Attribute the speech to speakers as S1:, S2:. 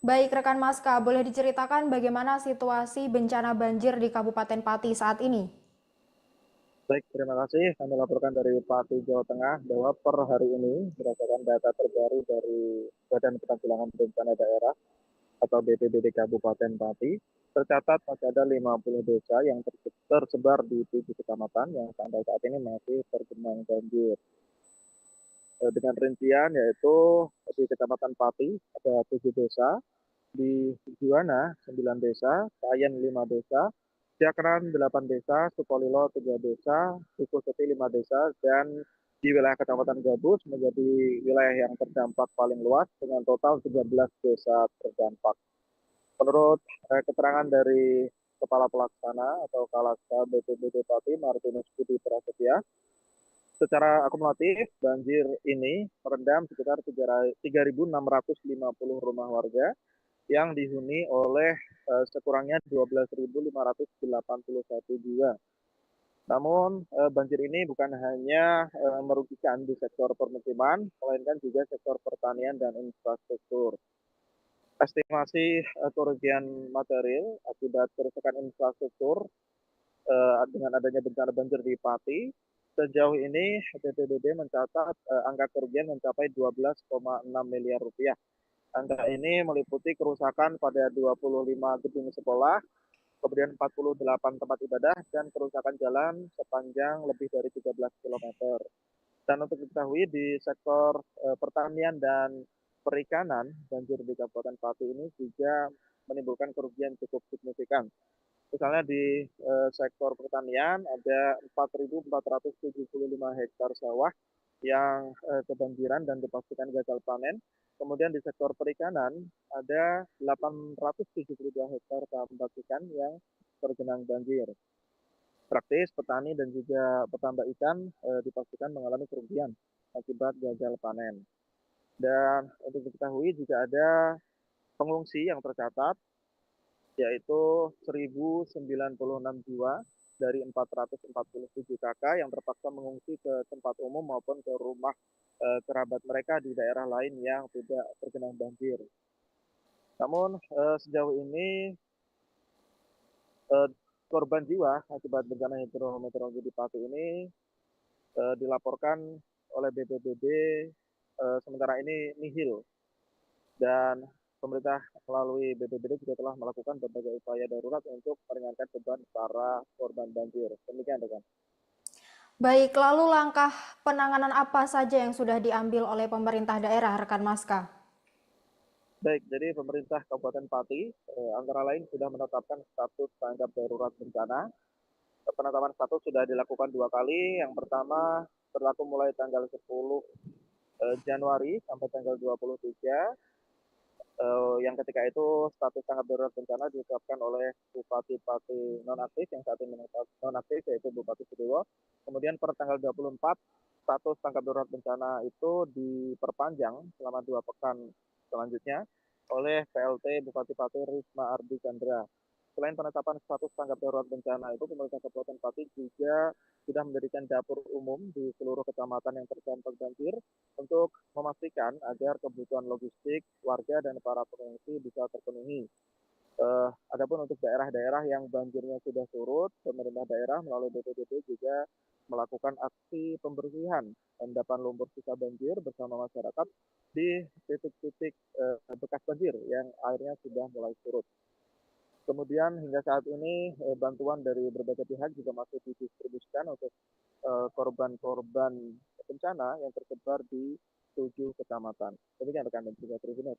S1: Baik rekan Maska, boleh diceritakan bagaimana situasi bencana banjir di Kabupaten Pati saat ini?
S2: Baik, terima kasih. Kami laporkan dari Pati, Jawa Tengah bahwa per hari ini berdasarkan data terbaru dari Badan Penanggulangan Bencana Daerah atau BPBD Kabupaten Pati, tercatat masih ada 50 desa yang tersebar di 7 kecamatan yang sampai saat ini masih tergenang banjir. Dengan rincian yaitu di Kecamatan Pati ada 7 desa, di Juwana 9 desa, Kayen 5 desa, Jakran 8 desa, Sukolilo 3 desa, Sukuseti 5 desa, dan di wilayah Kecamatan Gabus menjadi wilayah yang terdampak paling luas dengan total 13 desa terdampak. Menurut keterangan dari Kepala Pelaksana atau Kalasta BPBD Pati Martinus Budi Prasetya, secara akumulatif banjir ini merendam sekitar 3.650 rumah warga yang dihuni oleh sekurangnya 12.581 jiwa. Namun banjir ini bukan hanya merugikan di sektor permukiman, melainkan juga sektor pertanian dan infrastruktur. Estimasi kerugian material akibat kerusakan infrastruktur dengan adanya bencana banjir di Pati, sejauh ini BPBD mencatat angka kerugian mencapai 12,6 miliar rupiah. Angka ini meliputi kerusakan pada 25 gedung sekolah, kemudian 48 tempat ibadah, dan kerusakan jalan sepanjang lebih dari 13 kilometer. Dan untuk diketahui di sektor pertanian dan perikanan, banjir di Kabupaten Pati ini juga menimbulkan kerugian cukup signifikan. Misalnya di sektor pertanian ada 4.475 hektar sawah yang kebanjiran dan dipastikan gagal panen. Kemudian di sektor perikanan ada 872 hektar tambak ikan yang tergenang banjir. Praktis petani dan juga petambak ikan dipastikan mengalami kerugian akibat gagal panen. Dan untuk diketahui juga ada pengungsi yang tercatat yaitu 1.096 jiwa dari 447 kakak yang terpaksa mengungsi ke tempat umum maupun ke rumah kerabat mereka di daerah lain yang tidak tergenang banjir. Namun sejauh ini eh, korban jiwa akibat bencana hidrometeorologi di Pati ini dilaporkan oleh BPBD sementara ini nihil, dan pemerintah melalui BPBD juga telah melakukan berbagai upaya darurat untuk meringankan beban para korban banjir. Demikian, rekan.
S1: Baik, lalu langkah penanganan apa saja yang sudah diambil oleh pemerintah daerah rekan Maska?
S2: Baik, jadi pemerintah Kabupaten Pati antara lain sudah menetapkan status tanggap darurat bencana. Penetapan status sudah dilakukan 2 kali. Yang pertama berlaku mulai tanggal 10 Januari sampai tanggal 23. Yang ketika itu status tanggap darurat bencana ditetapkan oleh bupati-bupati nonaktif yang saat ini nonaktif, yaitu Bupati Sidowo. Kemudian per tanggal 24 status tanggap darurat bencana itu diperpanjang selama 2 pekan selanjutnya oleh PLT Bupati Pati Risma Ardi Chandra. Selain penetapan status tanggap darurat bencana itu, pemerintah Kabupaten Pati juga sudah mendirikan dapur umum di seluruh kecamatan yang terdampak banjir untuk memastikan agar kebutuhan logistik warga dan para pengungsi bisa terpenuhi. Adapun untuk daerah-daerah yang banjirnya sudah surut, pemerintah daerah melalui BPBD juga melakukan aksi pembersihan endapan lumpur sisa banjir bersama masyarakat di titik-titik bekas banjir yang airnya sudah mulai surut. Kemudian hingga saat ini bantuan dari berbagai pihak juga masih didistribusikan untuk korban-korban bencana yang tersebar di 7 kecamatan. Demikian rekan dan juga Tribuners.